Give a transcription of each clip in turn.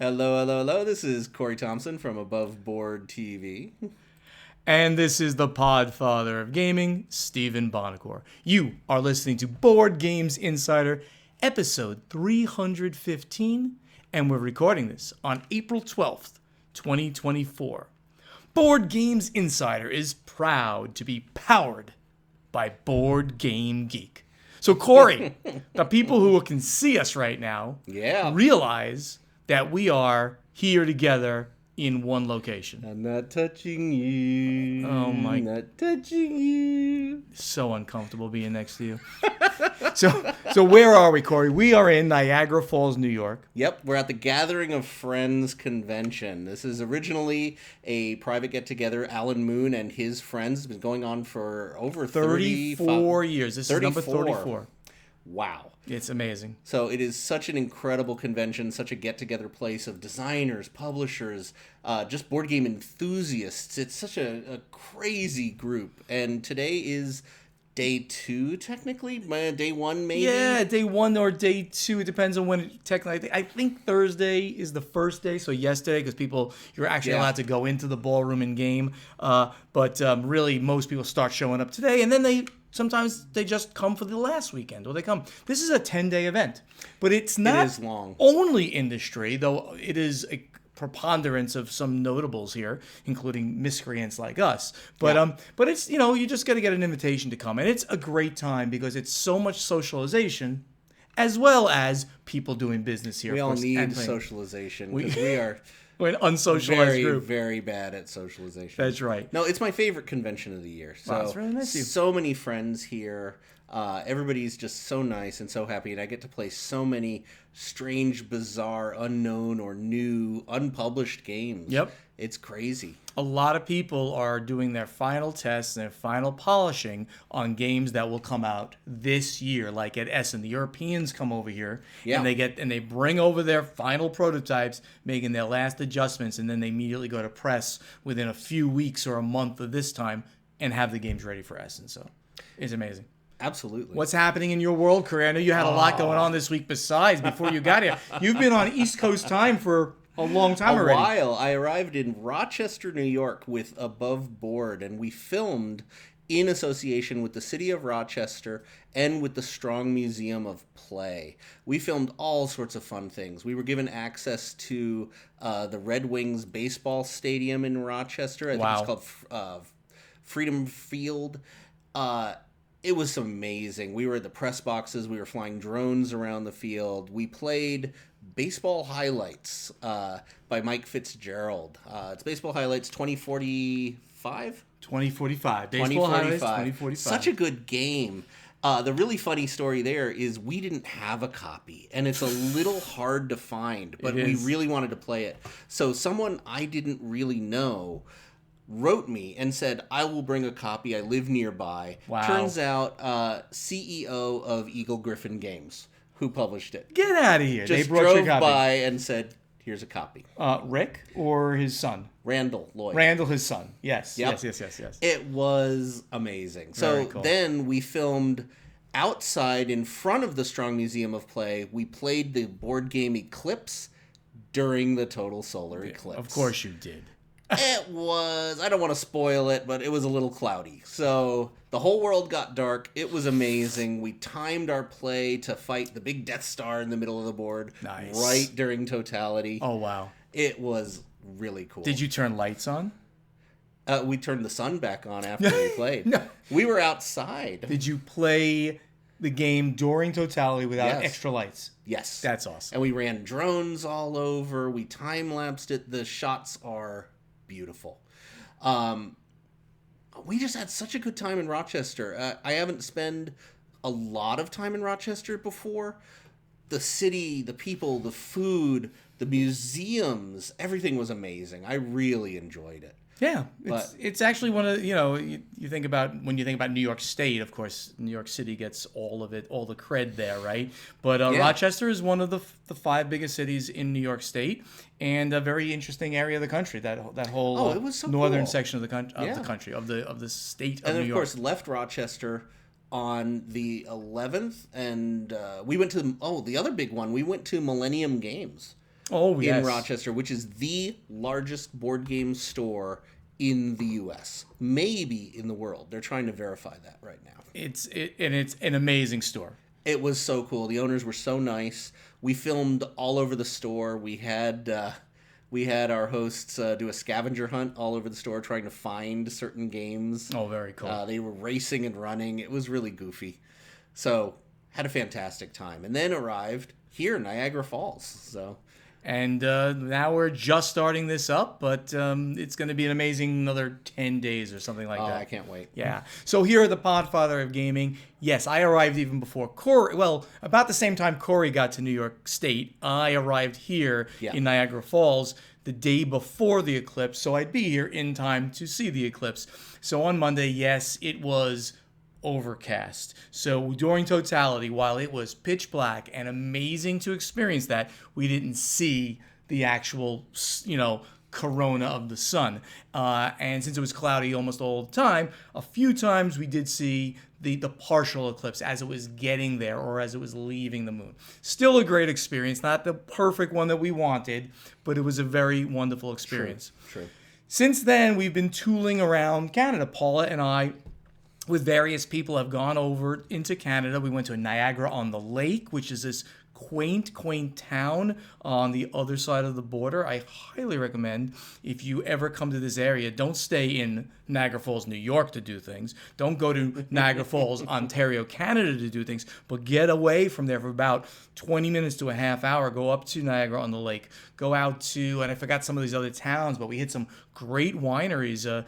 Hello, hello, hello. This is Corey Thompson from Above Board TV. And this is the Podfather of Gaming, Stephen Bonacore. You are listening to Board Games Insider, episode 315, and we're recording this on April 12th, 2024. Board Games Insider is proud to be powered by Board Game Geek. So, Corey, the people who can see us right now realize that we are here together in one location. I'm not touching you. Oh my! Not touching you. So uncomfortable being next to you. So where are we, Corey? We are in Niagara Falls, New York. Yep, we're at the Gathering of Friends convention. This is originally a private get-together. Alan Moon and his friends. It's been going on for over 34 years. This is number 34. Wow. It's amazing. So it is such an incredible convention, such a get-together place of designers, publishers, just board game enthusiasts. It's such a crazy group. And today is day 2, technically? Day 1, maybe? Yeah, day 1 or day 2. It depends on when it technically... I think Thursday is the first day, so yesterday, because you're actually allowed to go into the ballroom and game. But really, most people start showing up today, and then sometimes they just come for the last weekend, or they come. This is a 10-day event, but it's not It is long. Only industry, though it is a preponderance of some notables here, including miscreants like us. But it's, you just got to get an invitation to come, and it's a great time because it's so much socialization, as well as people doing business here. We all need socialization because we are we're an unsocialized group. Very bad at socialization. That's right. No, it's my favorite convention of the year. So, wow, that's really nice of you. So many friends here. Everybody's just so nice and so happy, and I get to play so many strange, bizarre, unknown, or new, unpublished games. Yep. It's crazy. A lot of people are doing their final tests and their final polishing on games that will come out this year, like at Essen. The Europeans come over here and they bring over their final prototypes, making their last adjustments, and then they immediately go to press within a few weeks or a month of this time and have the games ready for Essen. So it's amazing. Absolutely. What's happening in your world, Corey? I know you had a lot going on this week besides before you got here. You've been on East Coast time for a long time already. A while. I arrived in Rochester, New York with Above Board, and we filmed in association with the city of Rochester and with the Strong Museum of Play. We filmed all sorts of fun things. We were given access to the Red Wings baseball stadium in Rochester. I think it's called Freedom Field. It was amazing. We were at the press boxes. We were flying drones around the field. We played Baseball Highlights by Mike Fitzgerald. It's Baseball Highlights 2045? 2045. Baseball Highlights 2045. Such a good game. The really funny story there is we didn't have a copy, and it's a little hard to find, but we really wanted to play it. So someone I didn't really know wrote me and said, I will bring a copy. I live nearby. Wow. Turns out CEO of Eagle Griffin Games, who published it. Get out of here. Just they brought drove your copy. by and said, here's a copy. Rick or his son? Randall Lloyd. Randall, his son. Yes. Yep. Yes. It was amazing. Very So cool. then we filmed outside in front of the Strong Museum of Play. We played the board game Eclipse during the total solar eclipse. Of course you did. It was, I don't want to spoil it, but it was a little cloudy. So the whole world got dark. It was amazing. We timed our play to fight the big Death Star in the middle of the board. Nice. Right during totality. Oh, wow. It was really cool. Did you turn lights on? We turned the sun back on after we played. No. We were outside. Did you play the game during totality without extra lights? Yes. That's awesome. And we ran drones all over. We time-lapsed it. The shots are beautiful. We just had such a good time in Rochester. I haven't spent a lot of time in Rochester before. The city, the people, the food, the museums, everything was amazing. I really enjoyed it. Yeah, it's actually one of, you think about, when you think about New York State, of course, New York City gets all of it, all the cred there, right? But Rochester is one of the 5 biggest cities in New York State, and a very interesting area of the country, that whole it was so northern cool. section of the country, of the state of New York. And then, of course, left Rochester on the 11th, and we went to, the other big one, we went to Millennium Games. Oh, in yes. Rochester, which is the largest board game store in the U.S., maybe in the world. They're trying to verify that right now. It's an amazing store. It was so cool. The owners were so nice. We filmed all over the store. We had our hosts do a scavenger hunt all over the store trying to find certain games. Oh, very cool. They were racing and running. It was really goofy. So, had a fantastic time. And then arrived here in Niagara Falls. So, And now we're just starting this up, but it's going to be an amazing another 10 days or something like that. I can't wait. Yeah. So here are the Podfather of Gaming. Yes, I arrived even before Corey. Well, about the same time Corey got to New York State. I arrived here in Niagara Falls the day before the eclipse, so I'd be here in time to see the eclipse. So on Monday, yes, it was overcast. So during totality, while it was pitch black and amazing to experience that, we didn't see the actual, corona of the sun. And since it was cloudy almost all the time, a few times we did see the partial eclipse as it was getting there or as it was leaving the moon. Still a great experience, not the perfect one that we wanted, but it was a very wonderful experience. True. Since then, we've been tooling around Canada. Paula and I, with various people, have gone over into Canada. We went to Niagara-on-the-Lake, which is this quaint town on the other side of the border. I highly recommend, if you ever come to this area, don't stay in Niagara Falls, New York to do things. Don't go to Niagara Falls, Ontario, Canada to do things, but get away from there for about 20 minutes to a half hour. Go up to Niagara-on-the-Lake. Go out to, and I forgot some of these other towns, but we hit some great wineries.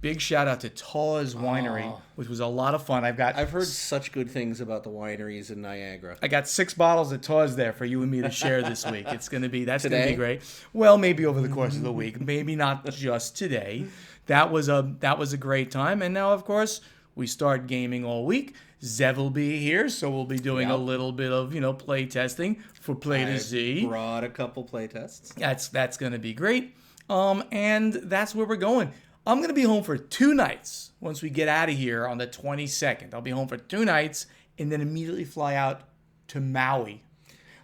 Big shout out to Taw's Winery, which was a lot of fun. I've heard such good things about the wineries in Niagara. I got 6 bottles of Taw's there for you and me to share this week. That's gonna be Today? great. Well, maybe over the course of the week, maybe not just today. That was a great time, and now of course we start gaming all week. Zev will be here, so we'll be doing a little bit of play testing for Play to Z. Brought a couple play tests. That's gonna be great. And that's where we're going. I'm going to be home for 2 nights once we get out of here on the 22nd. I'll be home for 2 nights and then immediately fly out to Maui,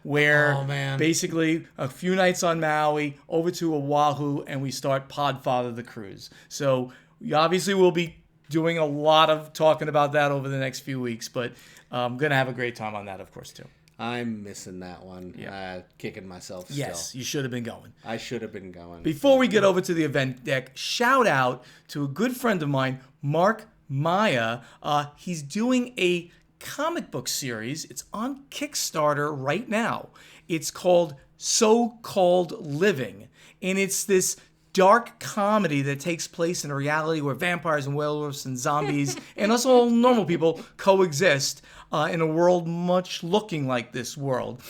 where basically a few nights on Maui, over to Oahu, and we start Podfather the cruise. So we obviously will be doing a lot of talking about that over the next few weeks, but I'm going to have a great time on that, of course, too. I'm missing that one. Yeah. Kicking myself still. Yes, you should have been going. I should have been going. Before we get over to the event deck, shout out to a good friend of mine, Mark Maya. He's doing a comic book series. It's on Kickstarter right now. It's called So-Called Living. And it's this dark comedy that takes place in a reality where vampires and werewolves and zombies and us all normal people coexist in a world much looking like this world,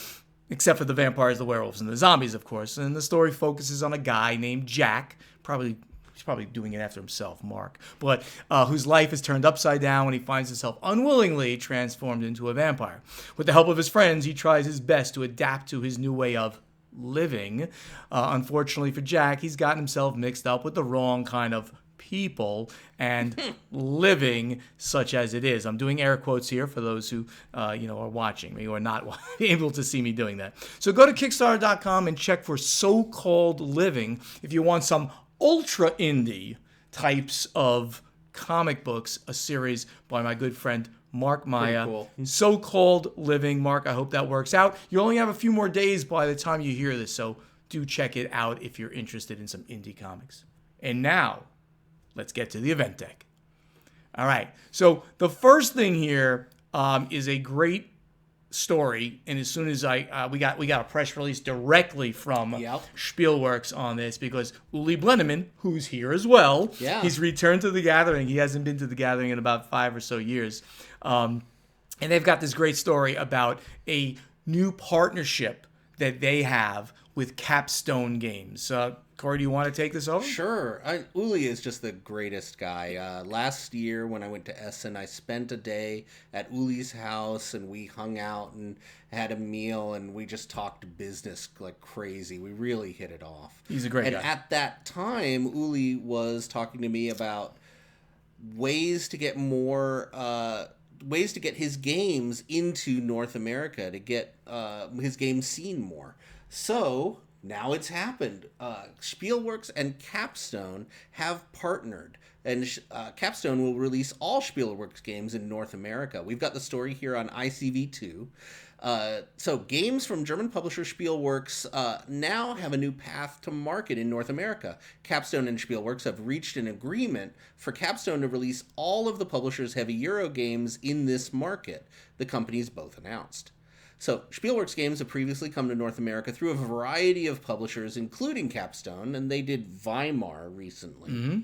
except for the vampires, the werewolves, and the zombies, of course. And the story focuses on a guy named Jack, he's probably doing it after himself, Mark, but whose life is turned upside down when he finds himself unwillingly transformed into a vampire. With the help of his friends, he tries his best to adapt to his new way of living. Unfortunately for Jack, he's gotten himself mixed up with the wrong kind of people and living such as it is. I'm doing air quotes here for those who are watching me or not able to see me doing that. So go to Kickstarter.com and check for So-Called Living if you want some ultra indie types of comic books, a series by my good friend Mark Maya. Cool. So-Called Living. Mark, I hope that works out. You only have a few more days by the time you hear this, so do check it out if you're interested in some indie comics. And now, let's get to the event deck. All right. So the first thing here is a great story, and as soon as we got a press release directly from Spielworxx on this, because Uli Blenneman, who's here as well, he's returned to the gathering. He hasn't been to the gathering in about 5 or so years, and they've got this great story about a new partnership that they have with Capstone Games. Corey, do you want to take this over? Sure. Uli is just the greatest guy. Last year when I went to Essen, I spent a day at Uli's house, and we hung out and had a meal, and we just talked business like crazy. We really hit it off. He's a great guy. And at that time, Uli was talking to me about ways to get his games into North America, to get his games seen more. So now it's happened. Spielworxx and Capstone have partnered, and Capstone will release all Spielworxx games in North America. We've got the story here on ICV2. So games from German publisher Spielworxx now have a new path to market in North America. Capstone and Spielworxx have reached an agreement for Capstone to release all of the publisher's heavy Euro games in this market, the companies both announced. So Spielworxx games have previously come to North America through a variety of publishers, including Capstone, and they did Weimar recently.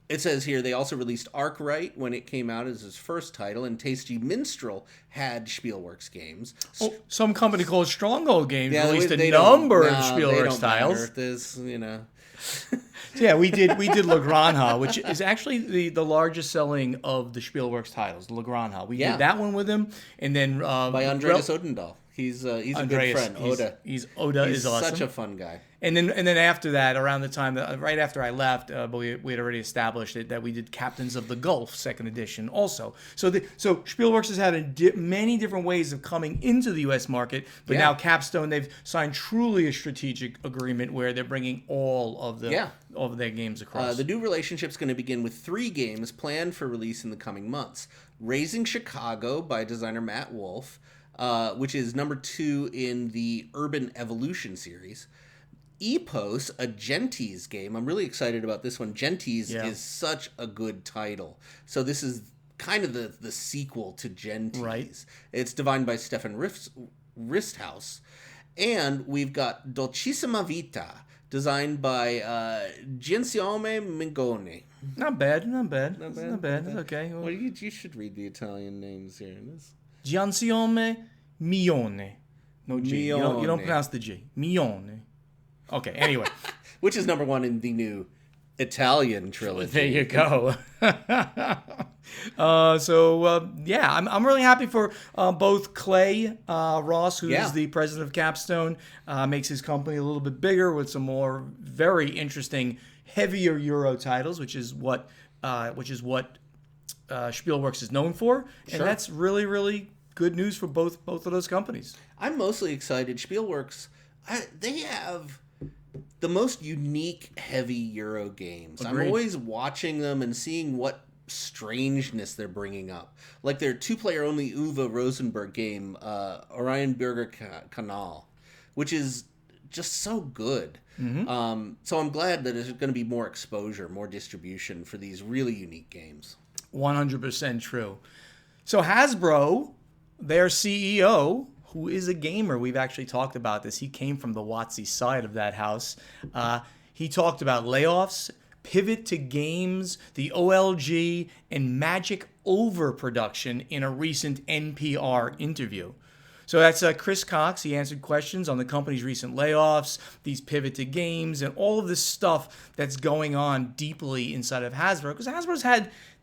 It says here they also released Arkwright when it came out as his first title, and Tasty Minstrel had Spielworxx games. Some company called Stronghold Games released a number of Spielworxx titles. There's, Yeah, we did La Granja, which is actually the largest selling of the Spielworxx titles, La Granja. We did that one with him, and then by Andreas Odendahl. He's Andreas, a good friend. Oda. He's is awesome. Such a fun guy. And then after that, around the time right after I left, but we had already established it that we did Captains of the Gulf second edition also. So Spielworxx has had many different ways of coming into the U.S. market, but now Capstone, they've signed truly a strategic agreement where they're bringing all of their games across. The new relationship's going to begin with 3 games planned for release in the coming months. Raising Chicago by designer Matt Wolf, which is number 2 in the Urban Evolution series. Epos, a Gentes game. I'm really excited about this one. Gentes is such a good title. So this is kind of the sequel to Gentes. Right. It's designed by Stefan Risthaus. And we've got Dolcissima Vita, designed by Gianciome Mingone. Not bad. It's okay. Well, you should read the Italian names here. Gianciome Mione. No G. You don't pronounce the G. Mione. Okay, anyway. Which is number 1 in the new Italian trilogy. There you go. I'm really happy for both Clay Ross, who is the president of Capstone, makes his company a little bit bigger with some more very interesting, heavier Euro titles, which is what Spielworxx is known for, and that's really, really good news for both of those companies. I'm mostly excited. Spielworxx, they have the most unique heavy Euro games. Agreed. I'm always watching them and seeing what strangeness they're bringing up. Like their 2-player only Uwe Rosenberg game, Orienburger Kanal, which is just so good. So I'm glad that there's going to be more exposure, more distribution for these really unique games. 100% true. So Hasbro, their CEO, who is a gamer, we've actually talked about this. He came from the WotC side of that house. He talked about layoffs, pivot to games, the OLG, and magic overproduction in a recent NPR interview. So that's Chris Cox. He answered questions on the company's recent layoffs, these pivot to games, and all of this stuff that's going on deeply inside of Hasbro. Because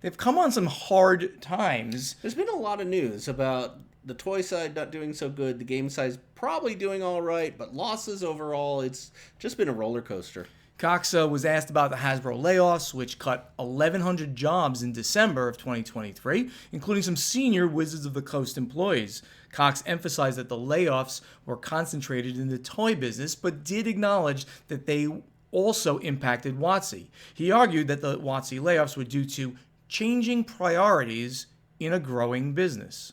they've come on some hard times. There's been a lot of news about the toy side not doing so good, the game side probably doing all right, but losses overall, it's just been a roller coaster. Cox was asked about the Hasbro layoffs, which cut 1,100 jobs in December of 2023, including some senior Wizards of the Coast employees. Cox emphasized that the layoffs were concentrated in the toy business, but did acknowledge that they also impacted WotC. He argued that the WotC layoffs were due to changing priorities in a growing business.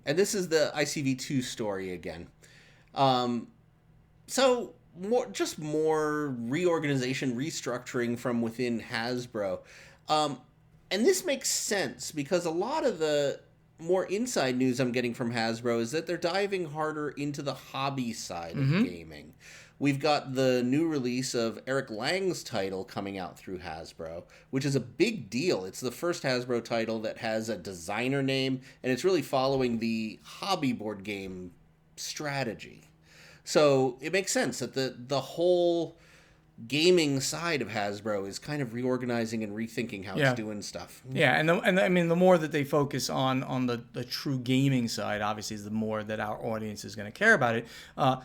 And this is the ICV2 story again. So more reorganization, restructuring from within Hasbro. And this makes sense because a lot of the more inside news I'm getting from Hasbro is that they're diving harder into the hobby side of gaming. We've got the new release of Eric Lang's title coming out through Hasbro, which is a big deal. It's the first Hasbro title that has a designer name, and it's really following the hobby board game strategy. So it makes sense that the whole gaming side of Hasbro is kind of reorganizing and rethinking how it's doing stuff. Yeah, and I mean, the more that they focus on the true gaming side, obviously, is the more that our audience is going to care about it.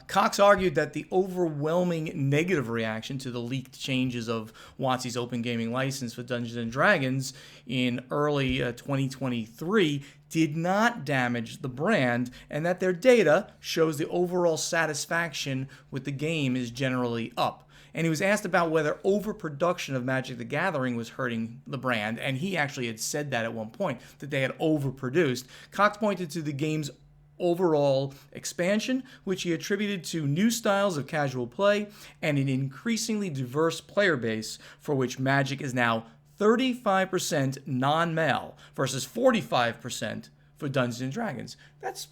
Cox argued that the overwhelming negative reaction to the leaked changes of WotC's open gaming license for Dungeons & Dragons in early 2023 did not damage the brand, and that their data shows the overall satisfaction with the game is generally up. And he was asked about whether overproduction of Magic the Gathering was hurting the brand, and he actually had said that at one point, that they had overproduced. Cox pointed to the game's overall expansion, which he attributed to new styles of casual play and an increasingly diverse player base, for which Magic is now 35% non-male versus 45% for Dungeons and Dragons. That's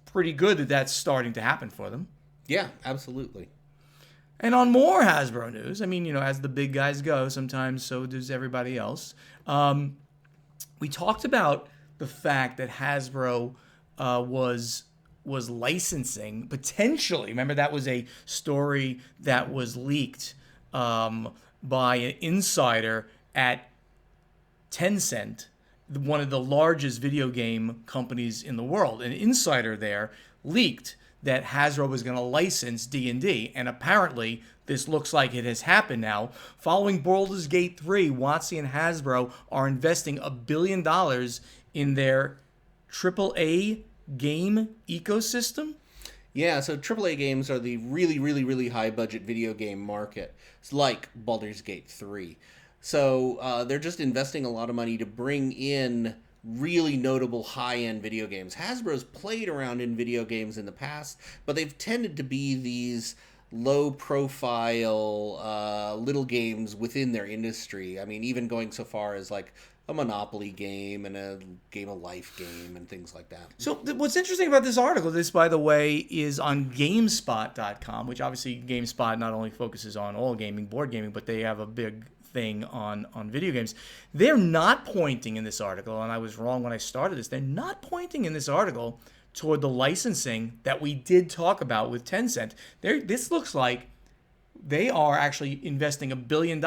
pretty good that that's starting to happen for them. Yeah, absolutely. And on more Hasbro news, I mean, as the big guys go, sometimes so does everybody else. We talked about the fact that Hasbro was licensing, potentially. Remember, that was a story that was leaked by an insider at Tencent, one of the largest video game companies in the world. An insider there leaked that Hasbro was going to license D&D, and apparently this looks like it has happened now. Following Baldur's Gate 3, WotC and Hasbro are investing $1 billion in their AAA game ecosystem. Yeah, so AAA games are the really, really, really high budget video game market. It's like Baldur's Gate 3. So they're just investing a lot of money to bring in really notable high-end video games. Hasbro's played around in video games in the past, but they've tended to be these low-profile little games within their industry. I mean, even going so far as like a Monopoly game and a Game of Life game and things like that. So what's interesting about this article, this, by the way, is on GameSpot.com, which obviously GameSpot not only focuses on all gaming, board gaming, but they have a big thing on video games. They're not pointing in this article, and I was wrong when I started this, they're not pointing in this article toward the licensing that we did talk about with Tencent. This looks like they are actually investing $1 billion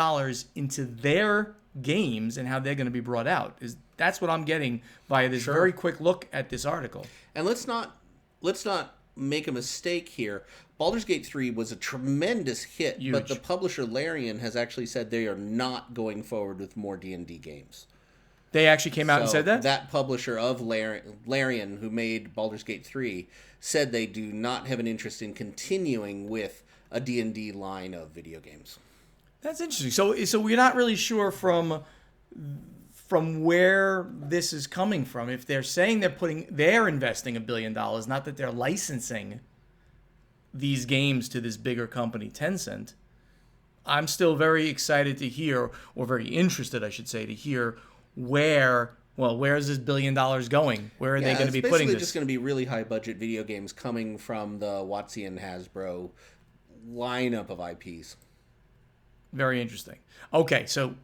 into their games and how they're going to be brought out. That's what I'm getting via this very quick look at this article. And let's not make a mistake here. Baldur's Gate 3 was a tremendous hit, Huge. But the publisher Larian has actually said they are not going forward with more D&D games. They actually came out and said that? That publisher of Larian, who made Baldur's Gate 3, said they do not have an interest in continuing with a D&D line of video games. That's interesting. So we're not really sure from where this is coming from. If they're saying they're investing $1 billion, not that they're licensing these games to this bigger company, Tencent, I'm still very excited to hear, or very interested, I should say, to hear where is this $1 billion going? Where are they going to be putting this? It's basically just going to be really high budget video games coming from the WotC and Hasbro lineup of IPs. Very interesting. Okay, so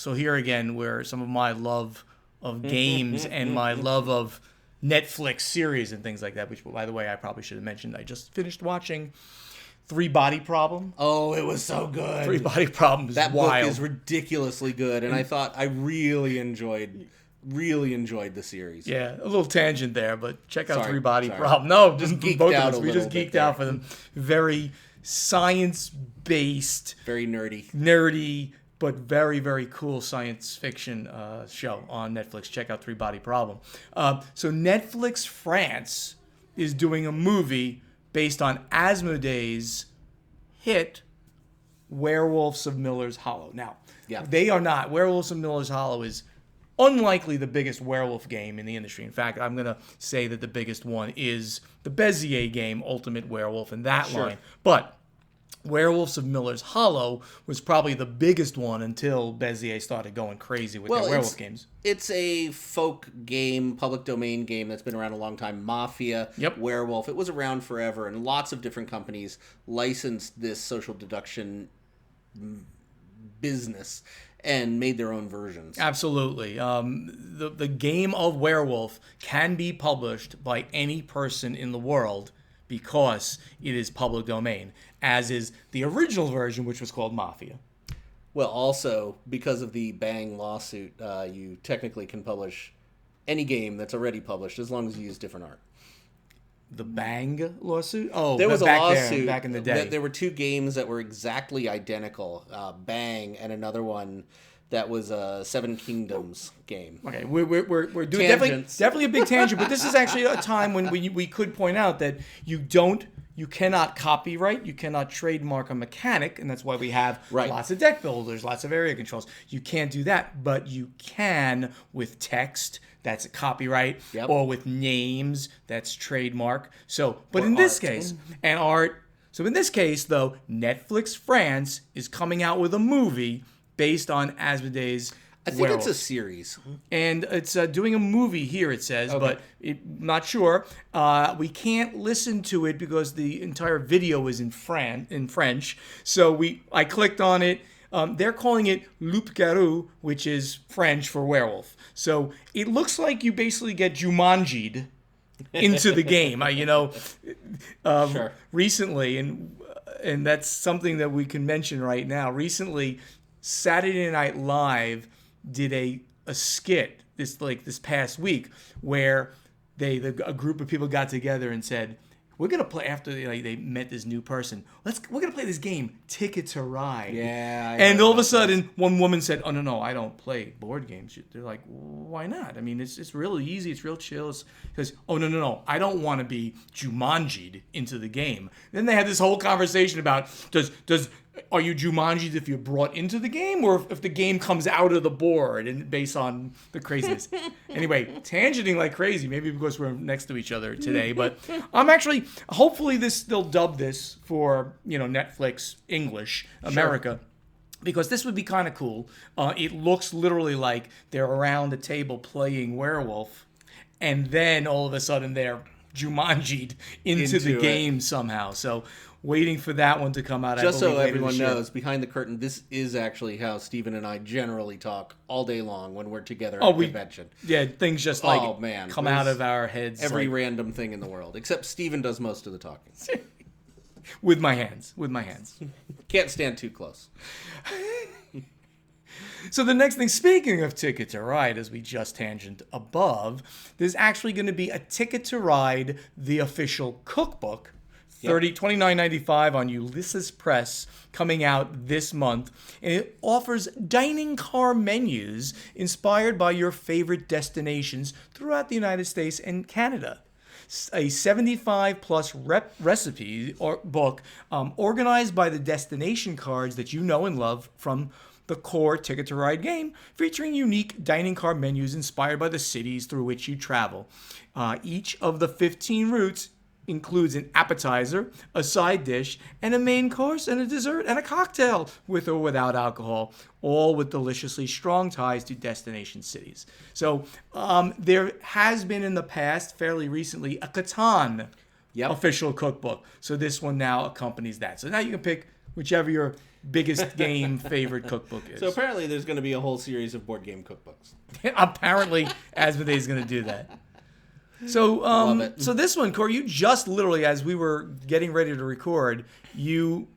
here again, where some of my love of games and my love of Netflix series and things like that, which, by the way, I probably should have mentioned. I just finished watching Three Body Problem. Oh, it was so good. Three Body Problem is that wild. book is ridiculously good, and I thought I really enjoyed the series. Yeah, a little tangent there, but check out Three Body Sorry. Problem. No, Just geeked both out of us. a We just little bit geeked out there. for them. Very science-based, Very nerdy, but very, very cool science fiction show on Netflix. Check out Three Body Problem. So Netflix France is doing a movie based on Asmodee's hit Werewolves of Miller's Hollow. Now, they are not. Werewolves of Miller's Hollow is unlikely the biggest werewolf game in the industry. In fact, I'm going to say that the biggest one is the Bezier game, Ultimate Werewolf, in that line. But Werewolves of Miller's Hollow was probably the biggest one until Bezier started going crazy with their werewolf games. It's a folk game, public domain game that's been around a long time. Mafia, Werewolf. It was around forever, and lots of different companies licensed this social deduction business and made their own versions. Absolutely. The game of Werewolf can be published by any person in the world because it is public domain, as is the original version, which was called Mafia. Well, also, because of the Bang lawsuit, you technically can publish any game that's already published as long as you use different art. The Bang lawsuit? Oh, there was a lawsuit back in the day. There were two games that were exactly identical, Bang and another one That was a Seven Kingdoms game. Okay, we're doing definitely a big tangent, but this is actually a time when we could point out that you cannot copyright, you cannot trademark a mechanic, and that's why we have lots of deck builders, lots of area controls. You can't do that, but you can with text. That's a copyright, or with names. That's trademark. So, but in this case, and art. So in this case, though, Netflix France is coming out with a movie based on Asmodee's I think it's a series. And it's doing a movie here, it says, but not sure. We can't listen to it because the entire video is in French. So I clicked on it. They're calling it Loup-garou, which is French for werewolf. So it looks like you basically get Jumanji'd into the game. Sure. Recently, and that's something that we can mention right now. Recently, Saturday Night Live did a skit this past week where a group of people got together and said, we're gonna play after they met this new person. We're gonna play this game, Ticket to Ride. Yeah. And all of a sudden, one woman said, "Oh no, I don't play board games." They're like, "Why not? I mean, it's really easy. It's real chill." Because no, I don't want to be Jumanji'd into the game. Then they had this whole conversation about are you Jumanji'd if you're brought into the game, or if the game comes out of the board and based on the craziness? Anyway, tangenting like crazy, maybe because we're next to each other today. But I'm actually, hopefully they'll dub this for, Netflix English America. Sure. Because this would be kind of cool. It looks literally like they're around the table playing werewolf, and then all of a sudden they're Jumanji'd into the game somehow. So waiting for that one to come out. Just so everyone knows, behind the curtain, this is actually how Steven and I generally talk all day long when we're together at a convention. Yeah, things just come out of our heads. Every random thing in the world. Except Steven does most of the talking. With my hands. Can't stand too close. So the next thing, speaking of Ticket to Ride, as we just tangent above, there's actually going to be a Ticket to Ride, the official cookbook, $29.95 on Ulysses Press, coming out this month. And it offers dining car menus inspired by your favorite destinations throughout the United States and Canada. A 75-plus recipe book organized by the destination cards that you know and love from the core Ticket to Ride game, featuring unique dining car menus inspired by the cities through which you travel. Each of the 15 routes includes an appetizer, a side dish, and a main course, and a dessert, and a cocktail, with or without alcohol, all with deliciously strong ties to destination cities. So there has been in the past, fairly recently, a Catan official cookbook. So this one now accompanies that. So now you can pick whichever your biggest game favorite cookbook is. So apparently there's going to be a whole series of board game cookbooks. Apparently Asmodee is going to do that. So so this one, Corey, you just literally, as we were getting ready to record, you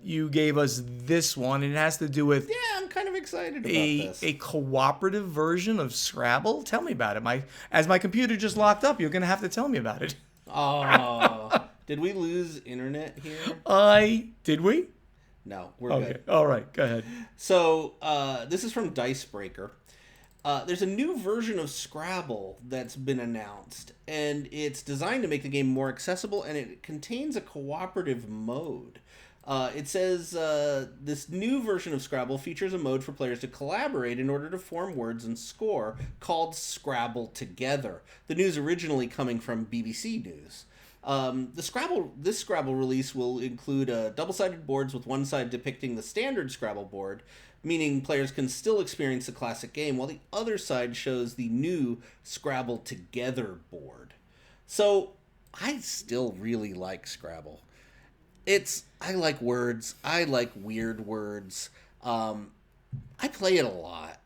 gave us this one, and it has to do with I'm kind of excited about this. A cooperative version of Scrabble. Tell me about it. As my computer just locked up, you're going to have to tell me about it. Oh, did we lose internet here? Did we? No, we're good. All right, go ahead. So this is from Dicebreaker. There's a new version of Scrabble that's been announced, and it's designed to make the game more accessible, and it contains a cooperative mode. It says this new version of Scrabble features a mode for players to collaborate in order to form words and score called Scrabble Together. The news originally coming from BBC News. This Scrabble release will include double-sided boards with one side depicting the standard Scrabble board, meaning players can still experience the classic game, while the other side shows the new Scrabble Together board. So, I still really like Scrabble. I like words. I like weird words. I play it a lot.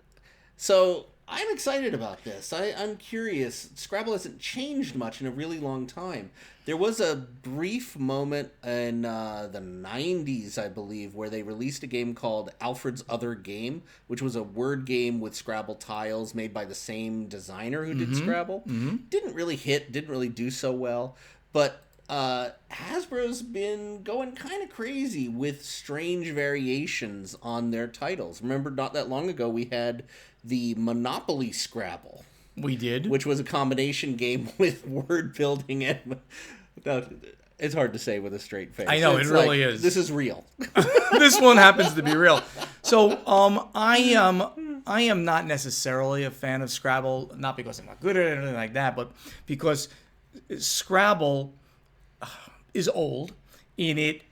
So, I'm excited about this. I'm curious. Scrabble hasn't changed much in a really long time. There was a brief moment in the 90s, I believe, where they released a game called Alfred's Other Game, which was a word game with Scrabble tiles made by the same designer who did Scrabble. Mm-hmm. Didn't really hit, didn't really do so well. But Hasbro's been going kind of crazy with strange variations on their titles. Remember, not that long ago, we had the Monopoly Scrabble. We did. Which was a combination game with word building and... It's hard to say with a straight face. I know, it's it really is. This is real. This one happens to be real. So, I am not necessarily a fan of Scrabble, not because I'm not good at it or anything like that, but because Scrabble is old and it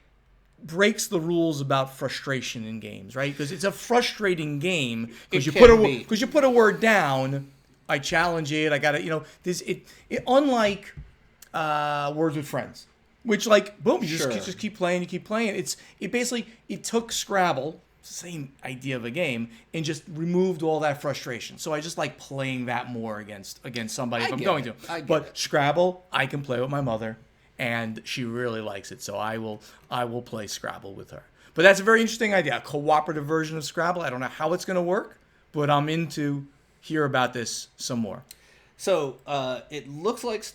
breaks the rules about frustration in games, right? Because it's a frustrating game because you put a word down. I challenge it. I got to, unlike Words with Friends, which boom, you just keep playing. You keep playing. It took Scrabble, same idea of a game, and just removed all that frustration. So I just like playing that more against somebody if I'm going to. But Scrabble, I can play with my mother, and she really likes it. So I will play Scrabble with her. But that's a very interesting idea. A cooperative version of Scrabble. I don't know how it's going to work, but I'm into hear about this some more. So it looks like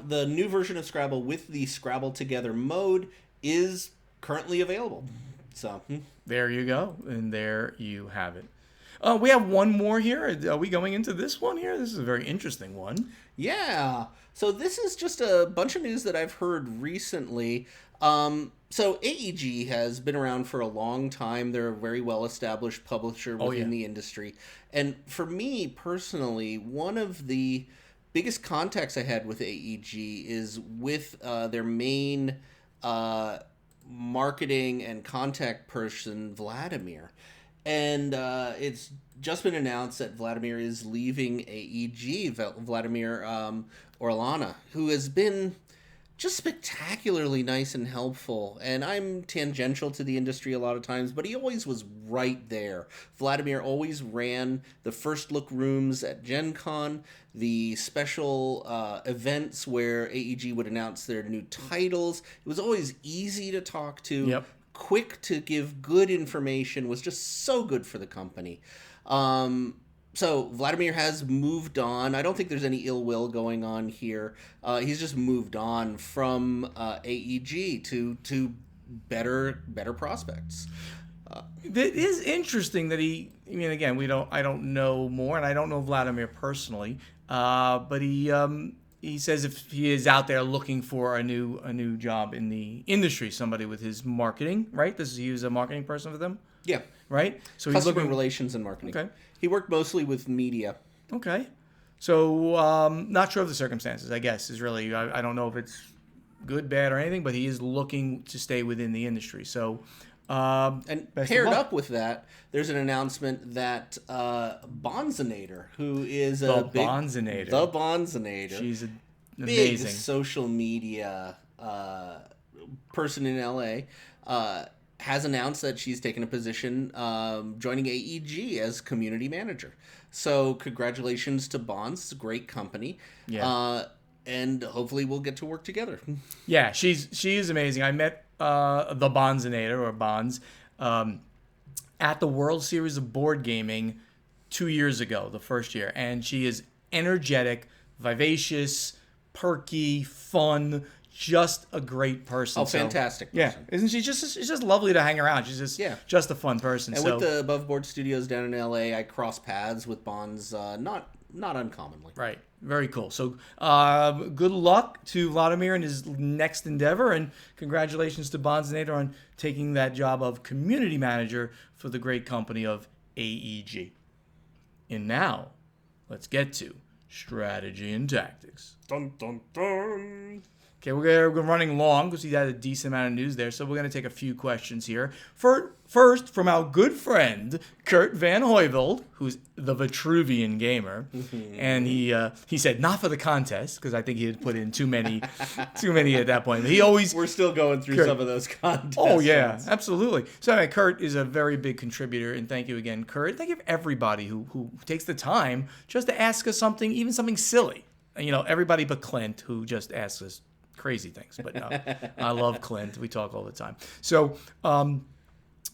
the new version of Scrabble with the Scrabble Together mode is currently available. So there you go, and there you have it. We have one more here. Are we going into this one here? This is a very interesting one. Yeah. So this is just a bunch of news that I've heard recently. So AEG has been around for a long time. They're a very well-established publisher within the industry. And for me personally, one of the biggest contacts I had with AEG is with their main marketing and contact person, Vladimir. And it's just been announced that Vladimir is leaving AEG, Vladimir Orlana, who has been just spectacularly nice and helpful. And I'm tangential to the industry a lot of times, but he always was right there. Vladimir always ran the first look rooms at Gen Con, the special events where AEG would announce their new titles. It was always easy to talk to. Yep. Quick to give good information, was just so good for the company. So Vladimir has moved on. I don't think there's any ill will going on here. He's just moved on from AEG to better prospects. It is interesting that I don't know more, and I don't know Vladimir personally, but he says if he is out there looking for a new job in the industry, somebody with his marketing, right? He was a marketing person for them? Yeah. Right? So Customer he's looking relations and marketing. Okay. He worked mostly with media. Okay. So not sure of the circumstances, I guess, is really, I don't know if it's good, bad, or anything, but he is looking to stay within the industry. So and paired up with that, there's an announcement that Bonzinator, who is the Bonzinator. She's an amazing big social media person in LA, has announced that she's taken a position joining AEG as community manager. So congratulations to Bonds. It's a great company. Yeah. And hopefully we'll get to work together. Yeah, she is amazing. I met the Bonzinator, or Bonds, at the World Series of Board Gaming 2 years ago, the first year. And she is energetic, vivacious, perky, fun, just a great person. Oh, fantastic person. Yeah, isn't she just lovely to hang around? She's just a fun person. And with the Above Board Studios down in LA, I cross paths with Bonds not uncommonly. Right. Very cool. So good luck to Vladimir in his next endeavor, and congratulations to Bonzinator on taking that job of community manager for the great company of AEG. And now, let's get to strategy and tactics. Dun, dun, dun. Okay, we're running long because he had a decent amount of news there, so we're going to take a few questions here. First, from our good friend, Kurt Van Heuvel, who's the Vitruvian gamer, and he said, not for the contest, because I think he had put in too many at that point. We're still going through some of those contests. Oh, yeah, absolutely. So anyway, Kurt is a very big contributor, and thank you again, Kurt. Thank you for everybody who takes the time just to ask us something, even something silly. Everybody but Clint, who just asks us crazy things, but no, I love Clint. We talk all the time. So,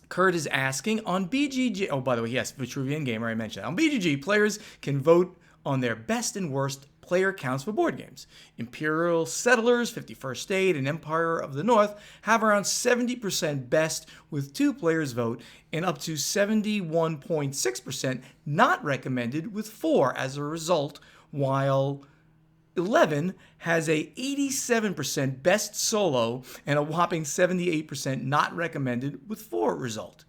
Kurt is asking on BGG. Oh, by the way, yes, Vitruvian Gamer, I mentioned that. On BGG, players can vote on their best and worst player counts for board games. Imperial Settlers, 51st State, and Empire of the North have around 70% best with 2 players vote and up to 71.6% not recommended with 4 as a result, while 11 has a 87% best solo and a whopping 78% not recommended with 4 result.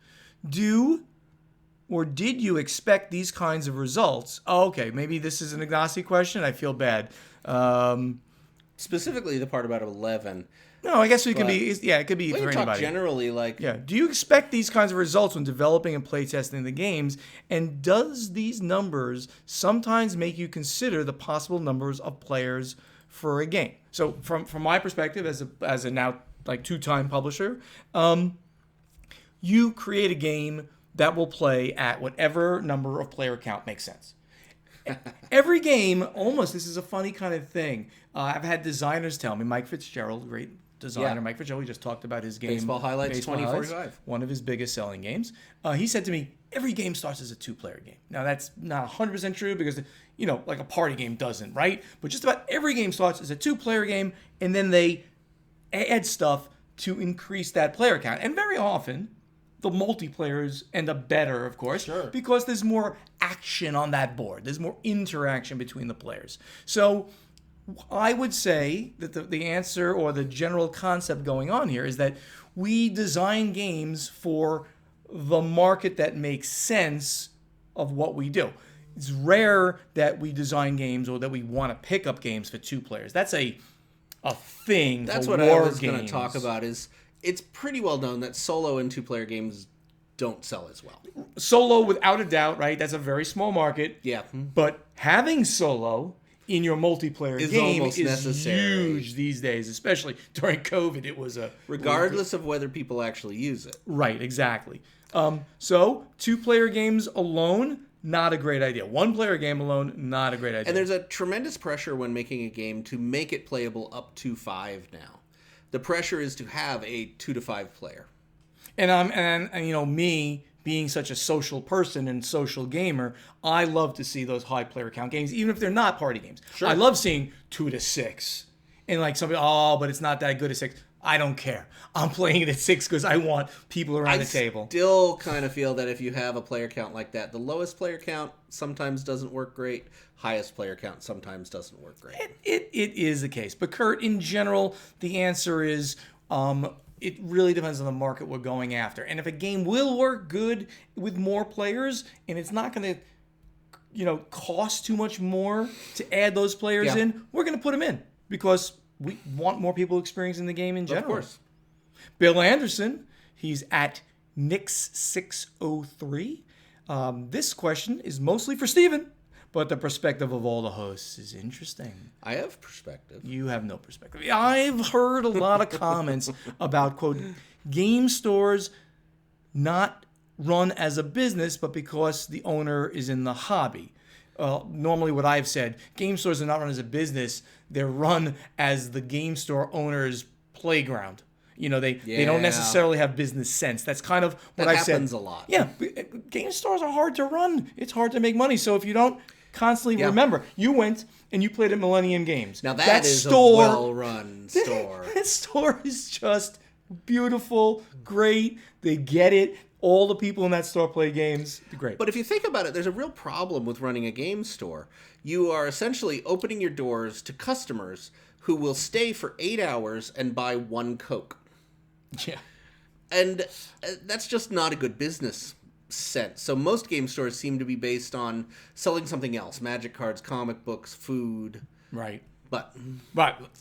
Did you expect these kinds of results? Oh, okay, maybe this is an Ignacy question. I feel bad. Specifically, the part about 11. No, I guess it could be. Yeah, it could be We for can talk anybody. generally, like Yeah. Do you expect these kinds of results when developing and playtesting the games? And does these numbers sometimes make you consider the possible numbers of players for a game? So, from my perspective, as a now like 2-time publisher, you create a game that will play at whatever number of player count makes sense. Every game, almost, this is a funny kind of thing. I've had designers tell me, Mike Fitzgerald, great designer, Mike Fitzgerald, we just talked about his game. Baseball Highlights Baseball 2045. Highlights, one of his biggest selling games. He said to me, every game starts as a 2-player game. Now, that's not 100% true because, like a party game doesn't, right? But just about every game starts as a 2-player game, and then they add stuff to increase that player count. And very often, the multiplayers end up better, of course, because there's more action on that board. There's more interaction between the players. So I would say that the answer or the general concept going on here is that we design games for the market that makes sense of what we do. It's rare that we design games or that we want to pick up games for 2 players. That's a thing. That's for what war I was going games. to talk about. Is it's pretty well known that solo and 2-player games don't sell as well. Solo, without a doubt, right? That's a very small market. Yeah. But having solo in your multiplayer game is necessary. Huge these days, especially during COVID. It was Regardless of whether people actually use it. Right, exactly. So 2-player games alone, not a great idea. 1-player game alone, not a great idea. And there's a tremendous pressure when making a game to make it playable up to 5 now. The pressure is to have a 2 to 5 player. And me being such a social person and social gamer, I love to see those high player count games, even if they're not party games. Sure. I love seeing 2 to 6. And like somebody, but it's not that good at 6. I don't care. I'm playing it at 6 because I want people around the table. I still kind of feel that if you have a player count like that, the lowest player count sometimes doesn't work great. Highest player count sometimes doesn't work great. It is the case. But Kurt, in general, the answer is it really depends on the market we're going after. And if a game will work good with more players and it's not going to cost too much more to add those players in, we're going to put them in because we want more people experiencing the game in general. Of course. Bill Anderson, he's at Nix603. This question is mostly for Steven, but the perspective of all the hosts is interesting. I have perspective. You have no perspective. I've heard a lot of comments about, quote, game stores not run as a business, but because the owner is in the hobby. Normally what I've said, game stores are not run as a business. They're run as the game store owner's playground. They don't necessarily have business sense. That's kind of what I've said. That happens a lot. Yeah, game stores are hard to run. It's hard to make money. So if you don't constantly remember, you went and you played at Millennium Games. Now that is a well-run store. That store is just beautiful, great. They get it. All the people in that store play games. Great. But if you think about it, there's a real problem with running a game store. You are essentially opening your doors to customers who will stay for 8 hours and buy 1 Coke. Yeah. And that's just not a good business sense. So most game stores seem to be based on selling something else. Magic cards, comic books, food. Right. But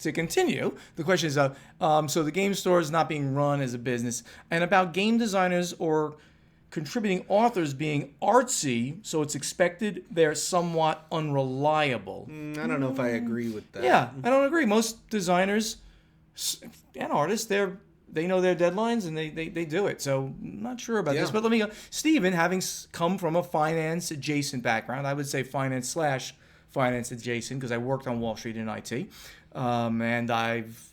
to continue, the question is, so the game store is not being run as a business, and about game designers or contributing authors being artsy, so it's expected they're somewhat unreliable. I don't know if I agree with that. Yeah, I don't agree. Most designers and artists, they know their deadlines and they do it. So I'm not sure about this, but let me go. Steven, having come from a finance adjacent background, I would say finance adjacent because I worked on Wall Street in IT, and I've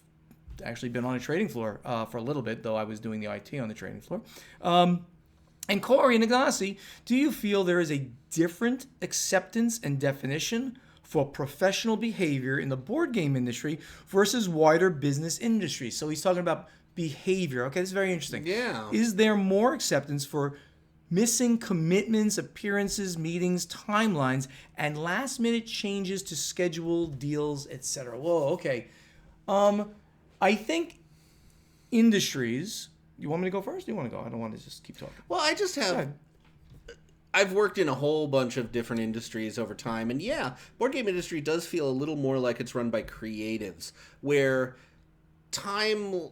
actually been on a trading floor for a little bit, though I was doing the IT on the trading floor. And Corey and Ignacy, do you feel there is a different acceptance and definition for professional behavior in the board game industry versus wider business industries. So he's talking about behavior. Okay, this is very interesting. Yeah. Is there more acceptance for missing commitments, appearances, meetings, timelines, and last-minute changes to schedule, deals, etc.? Whoa, okay. I think industries... You want me to go first? Or do you want to go? I don't want to just keep talking. Well, I just have... I've worked in a whole bunch of different industries over time, and yeah, board game industry does feel a little more like it's run by creatives, where timelines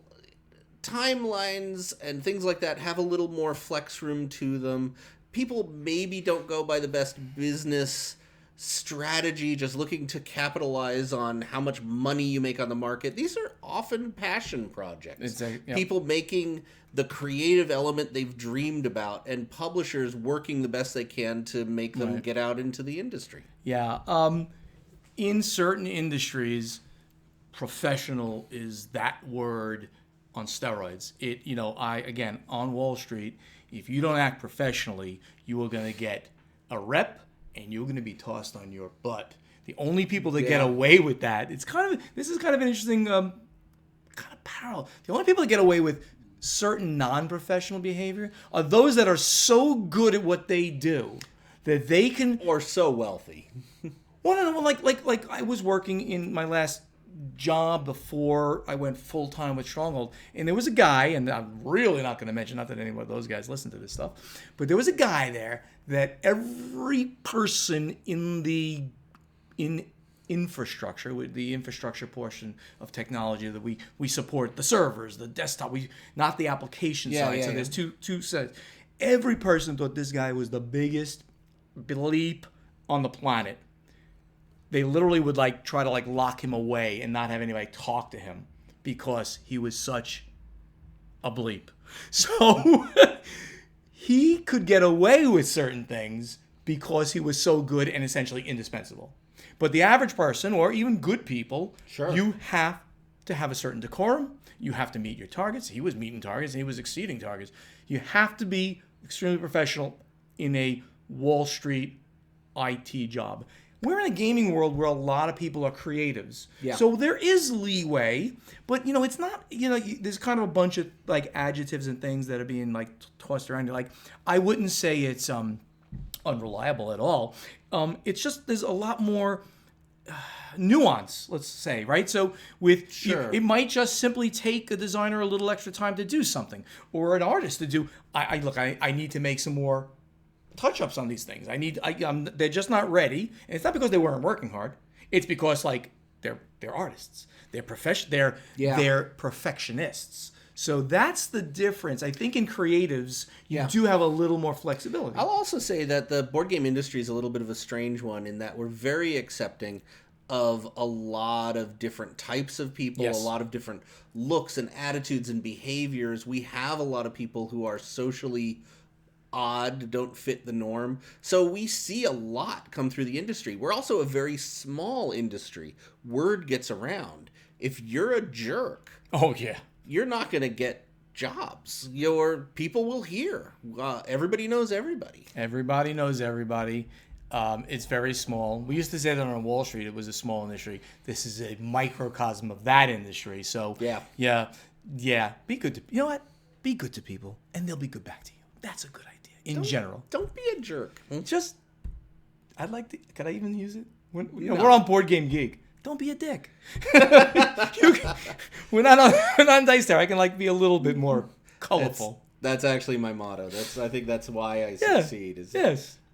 and things like that have a little more flex room to them. People maybe don't go by the best business strategy, just looking to capitalize on how much money you make on the market. These are often passion projects. People making the creative element they've dreamed about, and publishers working the best they can to make them get out into the industry. Yeah. In certain industries, professional is that word on steroids. Again, on Wall Street, if you don't act professionally, you are going to get a rep and you're going to be tossed on your butt. The only people that get away with that, this is kind of an interesting kind of parallel. The only people that get away with certain non-professional behavior are those that are so good at what they do that they can... Or so wealthy. Well, no, like I was working in my last job before I went full-time with Stronghold, and there was a guy, and I'm really not going to mention, not that any of those guys listen to this stuff, but there was a guy there that every person in infrastructure, with the infrastructure portion of technology that we support, the servers, the desktop, not the application side. So there's two sets. Every person thought this guy was the biggest bleep on the planet. They literally would try to lock him away and not have anybody talk to him because he was such a bleep. So he could get away with certain things because he was so good and essentially indispensable. But the average person, or even good people, you have to have a certain decorum. You have to meet your targets. He was meeting targets and he was exceeding targets. You have to be extremely professional in a Wall Street IT job. We're in a gaming world where a lot of people are creatives. Yeah. So there is leeway, but it's not, there's kind of a bunch of adjectives and things that are being tossed around. I wouldn't say it's unreliable at all. It's just there's a lot more nuance, let's say, right? So it might just simply take a designer a little extra time to do something, or an artist to do. I need to make some more touch-ups on these things. They're just not ready, and it's not because they weren't working hard. It's because they're artists. They're they're perfectionists. So that's the difference. I think in creatives, you do have a little more flexibility. I'll also say that the board game industry is a little bit of a strange one in that we're very accepting of a lot of different types of people, a lot of different looks and attitudes and behaviors. We have a lot of people who are socially odd, don't fit the norm. So we see a lot come through the industry. We're also a very small industry. Word gets around. If you're a jerk... Oh, yeah. You're not going to get jobs. Your people will hear. Everybody knows everybody. Everybody knows everybody. It's very small. We used to say that on Wall Street it was a small industry. This is a microcosm of that industry. So yeah. Be good to Be good to people, and they'll be good back to you. That's a good idea in general. Don't be a jerk. Just, Could I even use it? We're on Board Game Geek. Don't be a dick. We're not on Dice Tower. I can be a little bit more colorful. That's actually my motto. I think that's why I succeed.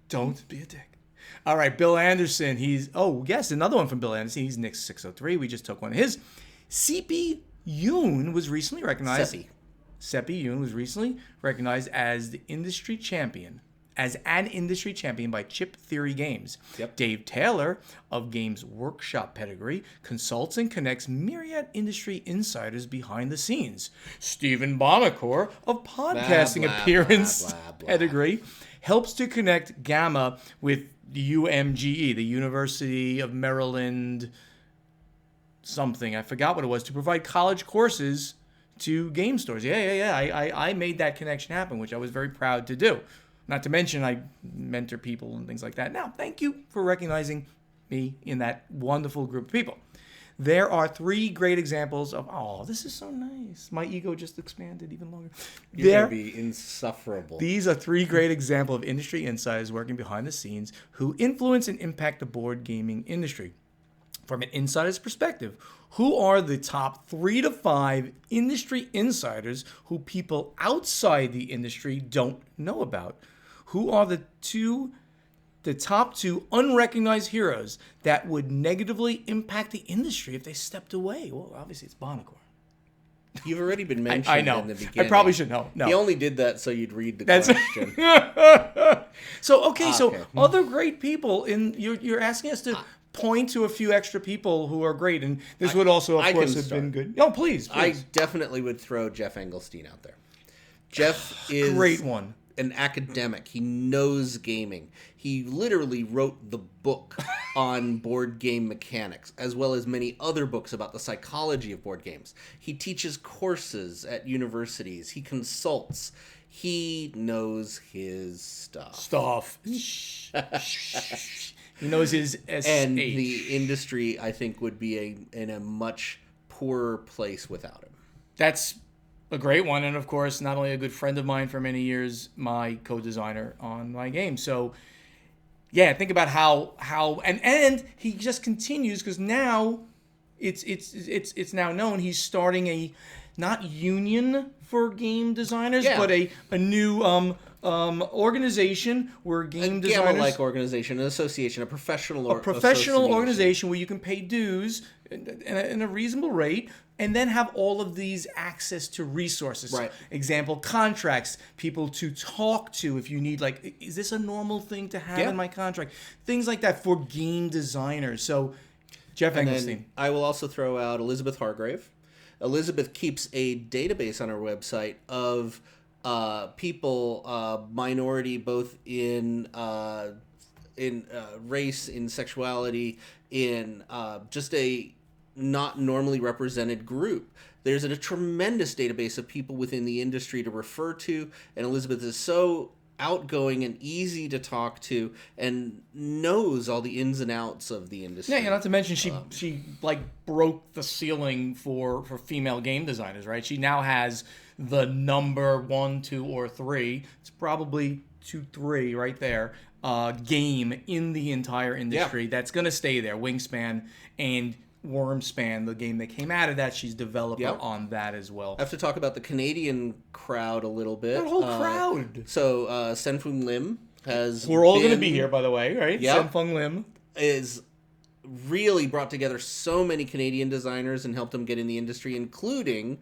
Don't be a dick. All right, Bill Anderson. Another one from Bill Anderson. He's Nick 603. We just took one of his. Seppi Yoon was recently recognized. Seppi Yoon was recently recognized as the industry champion. As an industry champion by Chip Theory Games. Yep. Dave Taylor of Games Workshop pedigree consults and connects myriad industry insiders behind the scenes. Stephen Bonacore of podcasting appearance pedigree helps to connect Gamma with the UMGE, the University of Maryland something. I forgot what it was, to provide college courses to game stores. I made that connection happen, which I was very proud to do. Not to mention I mentor people and things like that. Now, thank you for recognizing me in that wonderful group of people. There are 3 great examples of, oh, this is so nice. My ego just expanded even longer. You're going to be insufferable. These are 3 great examples of industry insiders working behind the scenes who influence and impact the board gaming industry. From an insider's perspective, who are the top 3 to 5 industry insiders who people outside the industry don't know about? Who are the top 2 unrecognized heroes that would negatively impact the industry if they stepped away? Well, obviously it's Bonacore. You've already been mentioned I know. in the beginning. I probably should know. No. He only did that so you'd read the question. So other great people you're asking us to point to a few extra people who are great, and this would also, of course, have been good. Oh, please. I definitely would throw Jeff Engelstein out there. Jeff is great one. An academic. He knows gaming. He literally wrote the book on board game mechanics, as well as many other books about the psychology of board games. He teaches courses at universities. He consults. He knows his stuff. He knows his SH. And the industry, I think, would be in a much poorer place without him. That's a great one, and of course, not only a good friend of mine for many years, my co-designer on my game. So, yeah, think about how and he just continues because now it's now known he's starting a not union for game designers, but a new organization where game designers, gamma-like organization, an association, a professional organization where you can pay dues in a reasonable rate, and then have all of these access to resources. Right. Example, contracts, people to talk to if you need, like, is this a normal thing to have in my contract? Things like that for game designers. So, Jeff Engelstein. I will also throw out Elizabeth Hargrave. Elizabeth keeps a database on her website of people, minority, both in race, in sexuality, in just a not normally represented group. There's a tremendous database of people within the industry to refer to, and Elizabeth is so outgoing and easy to talk to and knows all the ins and outs of the industry. Yeah, not to mention she like broke the ceiling for female game designers, right? She now has the number 1, 2, or 3. It's probably 2, 3 right there. Game in the entire industry that's going to stay there. Wingspan and Wormspan, the game that came out of that, she's developer on that as well. I have to talk about the Canadian crowd a little bit. That whole crowd. So Senfung Lim has We're all going to be here, by the way, right? Yep. Senfung Lim is really brought together so many Canadian designers and helped them get in the industry, including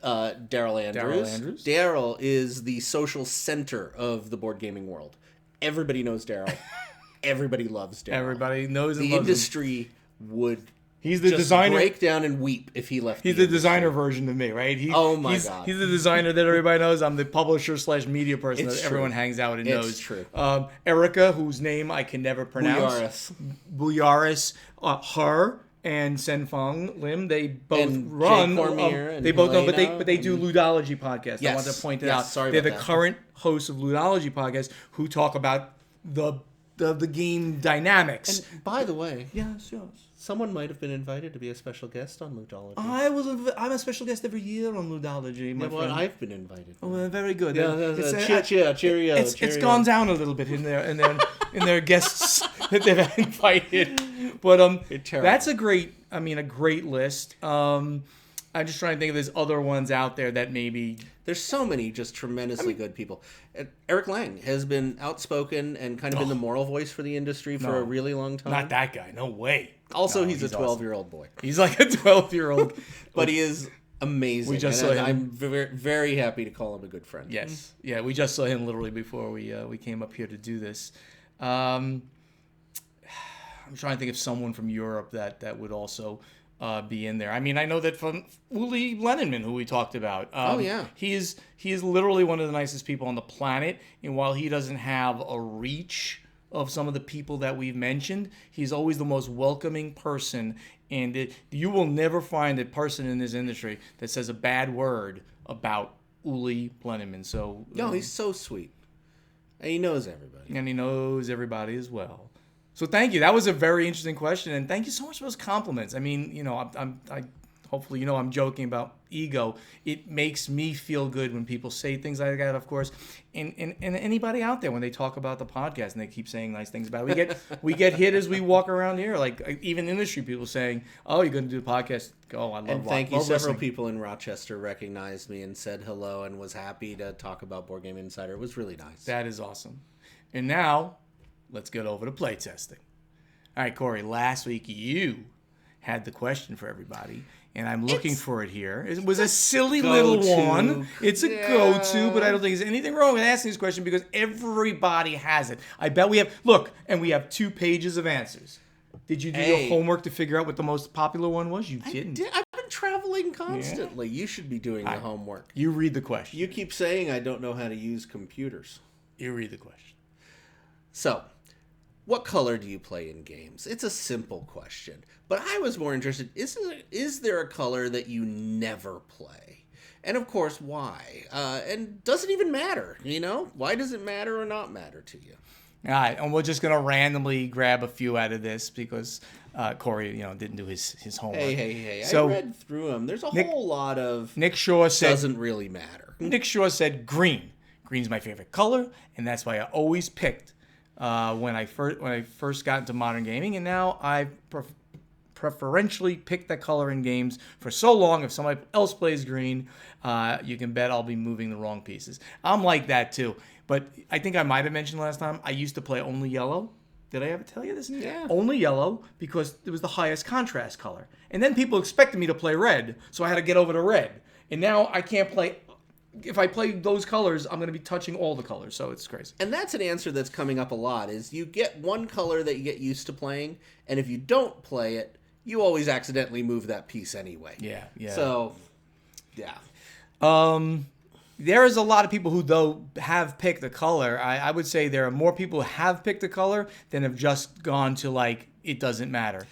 Daryl Andrews. Daryl is the social center of the board gaming world. Everybody knows Daryl. Everybody loves Daryl. Everybody knows and the loves industry him. would He's the just designer. Break down and weep if he left. He's the designer version of me, right? Oh my god! He's the designer that everybody knows. I'm the publisher / media person that everyone hangs out and knows. It's true. Erica, whose name I can never pronounce. Buyaris, her and Senfung Lim, they both run. They both know, but they do Ludology podcast. Yes. I want to point it out. Sorry They're about the that. current hosts of Ludology podcast who talk about the game dynamics. And by the way, yes. Someone might have been invited to be a special guest on Ludology. I'm a special guest every year on Ludology. I've been invited. Oh, very good. Cheerio. It's gone down a little bit in their guests that they've invited, but that's a great list. I'm just trying to think if there's other ones out there that maybe. There's so many just tremendously good people. Eric Lang has been outspoken and kind of been the moral voice for the industry for a really long time. Not that guy. No way. Also, he's a 12-year-old boy. He's like a 12-year-old. But he is amazing. We just saw him. I'm very, very happy to call him a good friend. Yes. Yeah, we just saw him literally before we came up here to do this. I'm trying to think of someone from Europe that would also be in there. I mean, I know that from Uli Lenneman, who we talked about. He is literally one of the nicest people on the planet, and while he doesn't have a reach of some of the people that we've mentioned, he's always the most welcoming person, and you will never find a person in this industry that says a bad word about Uli Lenneman. So no, he's so sweet, and he knows everybody. And he knows everybody as well. So thank you. That was a very interesting question, and thank you so much for those compliments. I mean, I hopefully I'm joking about ego. It makes me feel good when people say things like that, of course. And anybody out there when they talk about the podcast and they keep saying nice things about it, we get hit as we walk around here. Like even industry people saying, "Oh, you're going to do the podcast?" Oh, I love. And thank you. Love Several listening. people in Rochester recognized me and said hello and was happy to talk about Board Game Insider. It was really nice. That is awesome. And now, let's get over to playtesting. All right, Corey. Last week you had the question for everybody, and I'm looking for it here. It was a silly little one. It's a go-to, but I don't think there's anything wrong with asking this question because everybody has it. I bet we have. Look, and we have 2 pages of answers. Did you do your homework to figure out what the most popular one was? You didn't. I've been traveling constantly. You should be doing the homework. You read the question. You keep saying I don't know how to use computers. You read the question. So, what color do you play in games? It's a simple question. But I was more interested, is there a color that you never play? And of course, why? And does it even matter? Why does it matter or not matter to you? All right, and we're just going to randomly grab a few out of this because Corey, didn't do his homework. Hey. So, I read through them. There's a whole lot of Nick Shaw said doesn't really matter. Nick Shaw said green. Green's my favorite color, and that's why I always picked when I first got into modern gaming, and now I preferentially pick that color in games for so long. If somebody else plays green, you can bet I'll be moving the wrong pieces. I'm like that too. But I think I might have mentioned last time, I used to play only yellow. Did I ever tell you this? Yeah. Only yellow because it was the highest contrast color. And then people expected me to play red, so I had to get over to red. And now I can't play. If I play those colors, I'm going to be touching all the colors, so it's crazy. And that's an answer that's coming up a lot, is you get one color that you get used to playing, and if you don't play it, you always accidentally move that piece anyway. Yeah. So, yeah. There is a lot of people who, though, have picked a color. I would say there are more people who have picked a color than have just gone to, it doesn't matter.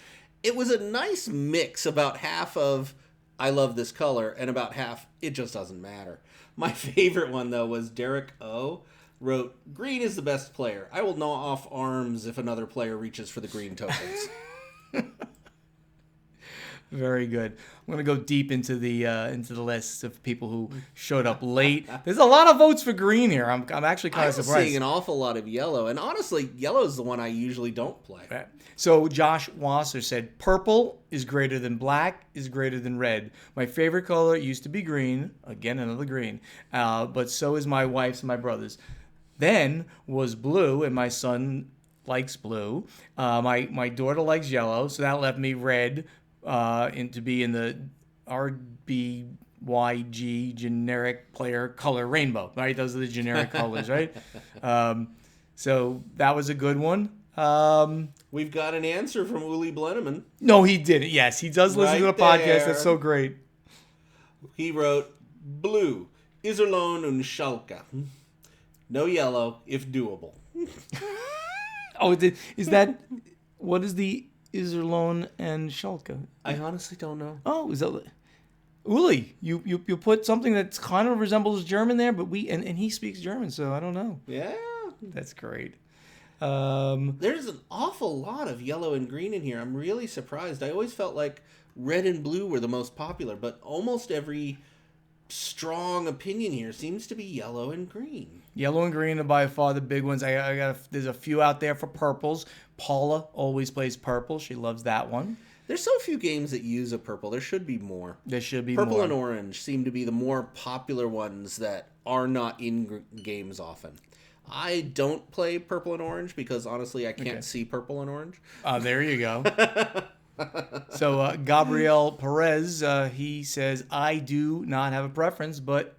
It was a nice mix, about half of, I love this color, and about half, it just doesn't matter. My favorite one, though, was Derek O. wrote, green is the best player. I will gnaw off arms if another player reaches for the green tokens. Very good. I'm going to go deep into the list of people who showed up late. There's a lot of votes for green here. I'm actually kind of surprised. I'm seeing an awful lot of yellow, and honestly, yellow is the one I usually don't play. Right. So Josh Wasser said, purple is greater than black, is greater than red. My favorite color used to be green. Again, another green. But so is my wife's and my brother's. Then was blue, and my son likes blue. My daughter likes yellow, so that left me red. To be in the RBYG generic player color rainbow, right? Those are the generic colors, right? So that was a good one. We've got an answer from Uli Blenneman. No, he didn't. Yes, he does listen to the podcast. That's so great. He wrote, blue, Iserlohn und Schalke. No yellow, if doable. Is that, what is the Iserlohn and Schalke? I honestly don't know. Oh, is that Uli? You put something that kind of resembles German there, but and he speaks German, so I don't know. Yeah, that's great. There's an awful lot of yellow and green in here. I'm really surprised. I always felt like red and blue were the most popular, but almost every strong opinion here seems to be yellow and green. Yellow and green are by far the big ones. There's a few out there for purples. Paula always plays purple. She loves that one. There's so few games that use a purple. There should be more. There should be Purple more. and orange seem to be the more popular ones that are not in games often. I don't play purple and orange because honestly I can't see purple and orange. There you go. So Gabriel Perez, he says, I do not have a preference, but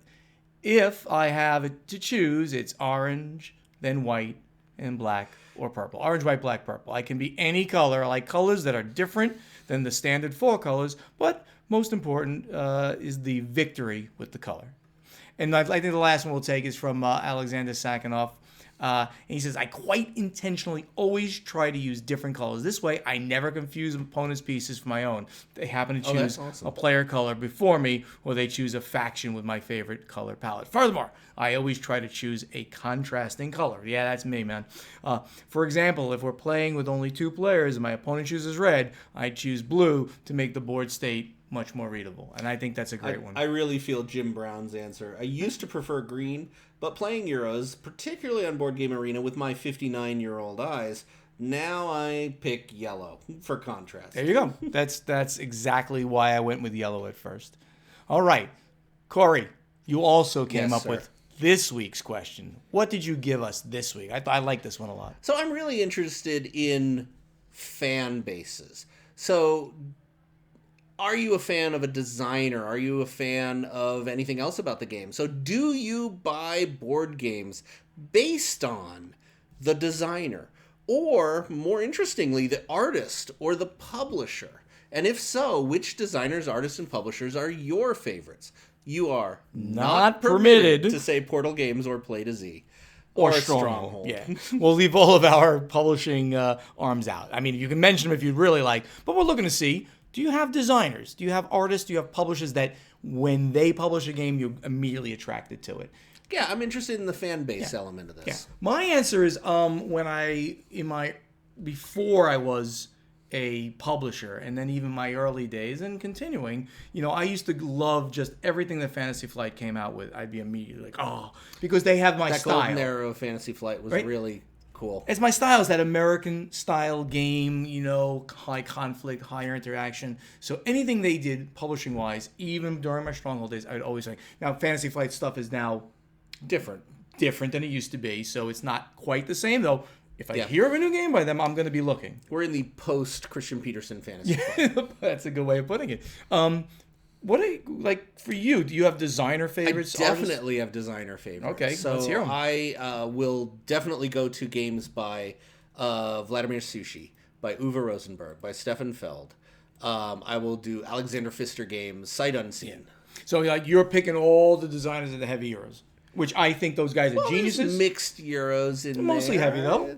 if I have it to choose, it's orange, then white, and black or purple. Orange, white, black, purple. I can be any color. I like colors that are different than the standard 4 colors, but most important is the victory with the color. And I think the last one we'll take is from Alexander Sakhanov. And he says, I quite intentionally always try to use different colors. This way, I never confuse opponents' pieces for my own. They happen to choose a player color before me, or they choose a faction with my favorite color palette. Furthermore, I always try to choose a contrasting color. Yeah, that's me, man. For example, if we're playing with only 2 players and my opponent chooses red, I choose blue to make the board state much more readable. And I think that's a great one. I really feel Jim Brown's answer. I used to prefer green, but playing Euros, particularly on Board Game Arena with my 59-year-old eyes, now I pick yellow for contrast. There you go. That's exactly why I went with yellow at first. All right. Corey, you also came up with this week's question. What did you give us this week? I like this one a lot. So I'm really interested in fan bases. So are you a fan of a designer? Are you a fan of anything else about the game? So do you buy board games based on the designer? Or, more interestingly, the artist or the publisher? And if so, which designers, artists, and publishers are your favorites? You are not permitted to say Portal Games or Play to Z. Or Stronghold. Yeah. We'll leave all of our publishing arms out. I mean, you can mention them if you'd really like, but we're looking to see, do you have designers? Do you have artists? Do you have publishers that when they publish a game, you're immediately attracted to it? Yeah, I'm interested in the fan base element of this. Yeah. My answer is before I was a publisher, and then even my early days and continuing, I used to love just everything that Fantasy Flight came out with. I'd be immediately like, oh, because they have my style. That golden era of Fantasy Flight was really cool. It's my style. It's that American style game, high conflict, higher interaction. So anything they did publishing wise, even during my Stronghold days, I'd always like. Now Fantasy Flight stuff is now different than it used to be. So it's not quite the same though. If I hear of a new game by them, I'm going to be looking. We're in the post-Christian Peterson fantasy. Yeah, that's a good way of putting it. What for you? Do you have designer favorites? I definitely have designer favorites. Okay, so let's hear them. I will definitely go to games by Vladimir Sushi, by Uwe Rosenberg, by Stefan Feld. I will do Alexander Pfister games, Sight Unseen. Yeah. So you're picking all the designers of the heavy Euros. Which I think those guys are geniuses. Mixed Euros in They're mostly heavy though.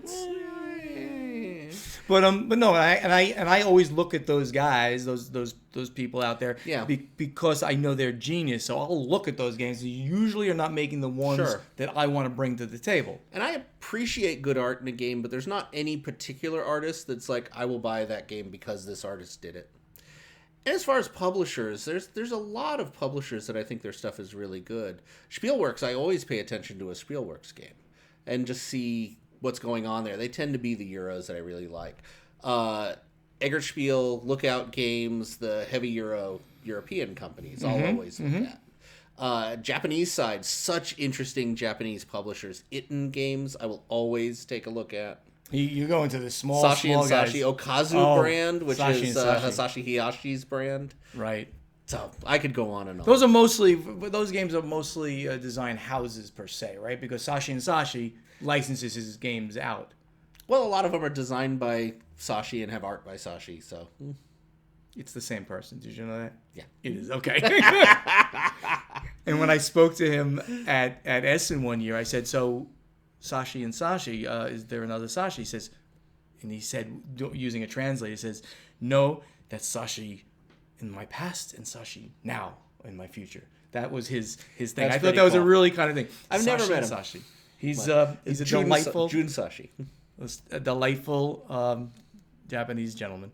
But no, and I always look at those guys, those people out there, because I know they're genius. So I'll look at those games. They usually are not making the ones that I want to bring to the table. And I appreciate good art in a game, but there's not any particular artist that's like, I will buy that game because this artist did it. And as far as publishers, there's a lot of publishers that I think their stuff is really good. Spielworxx, I always pay attention to a Spielworxx game and just see what's going on there. They tend to be the Euros that I really like. Eggerspiel, Lookout Games, the heavy European companies, I'll always look at. Japanese side, such interesting Japanese publishers. Itten Games, I will always take a look at. You go into the small Sashi and guys. Sashi Okazu brand, which is Hasashi Hayashi's brand. Right. So I could go on and on. Those games are mostly design houses per se, right? Because Sashi and Sashi licenses his games out. Well, a lot of them are designed by Sashi and have art by Sashi, so it's the same person. Did you know that? Yeah, it is. Okay. And when I spoke to him at Essen one year, I said, "So, Sashi and Sashi, is there another Sashi?" He said, using a translator, he says, "No, that's Sashi in my past and Sashi now in my future." That was his thing. That's I thought that was a really kind of thing. I've never met him. Sashi. He's a delightful Jun Sashi. A delightful Japanese gentleman.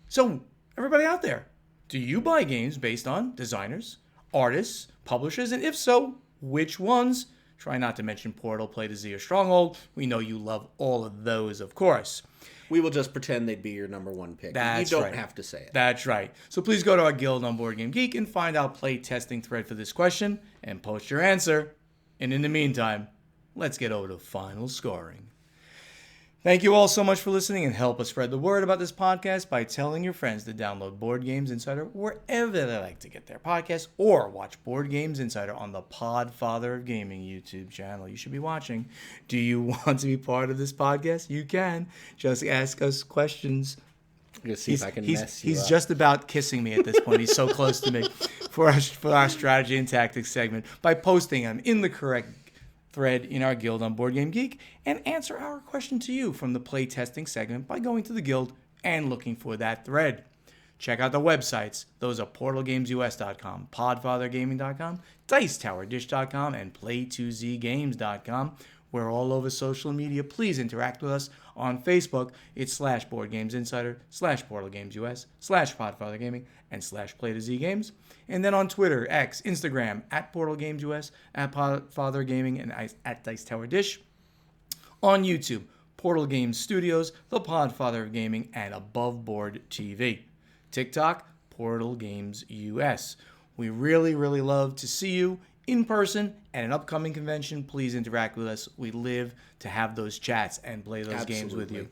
So, everybody out there, do you buy games based on designers, artists, publishers, and if so, which ones? Try not to mention Portal, Play to Z, or Stronghold. We know you love all of those, of course. We will just pretend they'd be your number one pick. That's you don't right. have to say it. That's right. So please go to our guild on Board Game Geek and find our play testing thread for this question and post your answer. And in the meantime, let's get over to final scoring. Thank you all so much for listening, and help us spread the word about this podcast by telling your friends to download Board Games Insider wherever they like to get their podcasts, or watch Board Games Insider on the Podfather of Gaming YouTube channel. You should be watching. Do you want to be part of this podcast? You can. Just ask us questions. I'm going to see if I can mess you He's up. just about kissing me at this point. He's so close to me for our strategy and tactics segment by posting them in the correct thread in our guild on Board Game Geek and answer our question to you from the playtesting segment by going to the guild and looking for that thread. Check out the websites. Those are portalgamesus.com, podfathergaming.com, dicetowerdish.com, and play2zgames.com. We're all over social media. Please interact with us on Facebook. It's /BoardGamesInsider, /PortalGamesUS, /PodfatherGaming, and /Play2zgames. And then on Twitter, X, Instagram, @PortalGamesUS, @PodfatherGaming, and @DicetowerDish. On YouTube, Portal Games Studios, The Podfather of Gaming, and Above Board TV. TikTok, Portal Games US. We really, really love to see you in person at an upcoming convention. Please interact with us. We live to have those chats and play those games with you.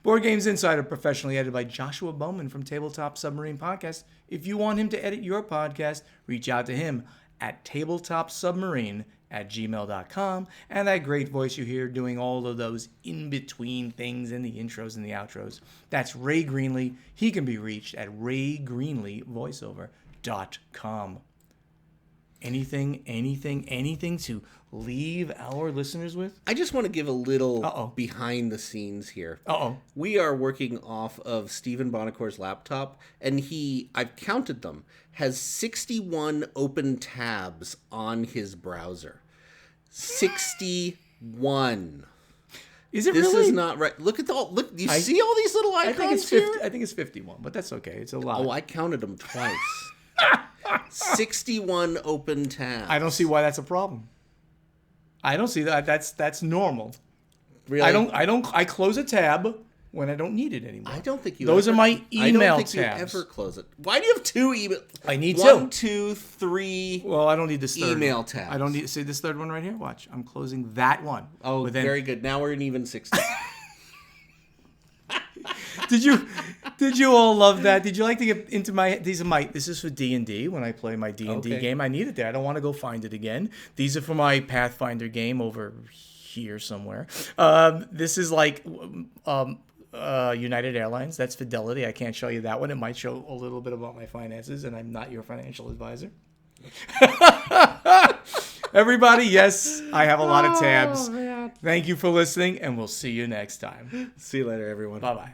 Board Games Insider, professionally edited by Joshua Bowman from Tabletop Submarine Podcast. If you want him to edit your podcast, reach out to him at tabletopsubmarine@gmail.com. And that great voice you hear doing all of those in-between things in the intros and the outros, that's Ray Greenlee. He can be reached at raygreenleevoiceover.com. Anything to leave our listeners with? I just want to give a little behind the scenes here. We are working off of Stephen Bonacor's laptop, and I've counted them, has 61 open tabs on his browser. 61. Is it this really? This is not right. Look at see all these little icons I think it's 51, but that's okay. It's a lot. Oh, I counted them twice. 61 open tabs. I don't see why that's a problem. I don't see that. That's normal. Really? I close a tab when I don't need it anymore. I don't think you Those ever, are my email tabs. You ever close it. Why do you have two email? I need 1, 2, 3. Well, I don't need this third email one. tabs. I don't need see this third one right here. Watch. I'm closing that one. Oh, very good. Now we're in even 60. Did you all love that? Did you like to get into this is for D&D when I play my D&D game. I need it there. I don't want to go find it again. These are for my Pathfinder game over here somewhere. This is like United Airlines. That's Fidelity. I can't show you that one. It might show a little bit about my finances, and I'm not your financial advisor. Everybody, yes, I have a lot of tabs. Man. Thank you for listening, and we'll see you next time. See you later, everyone. Bye-bye.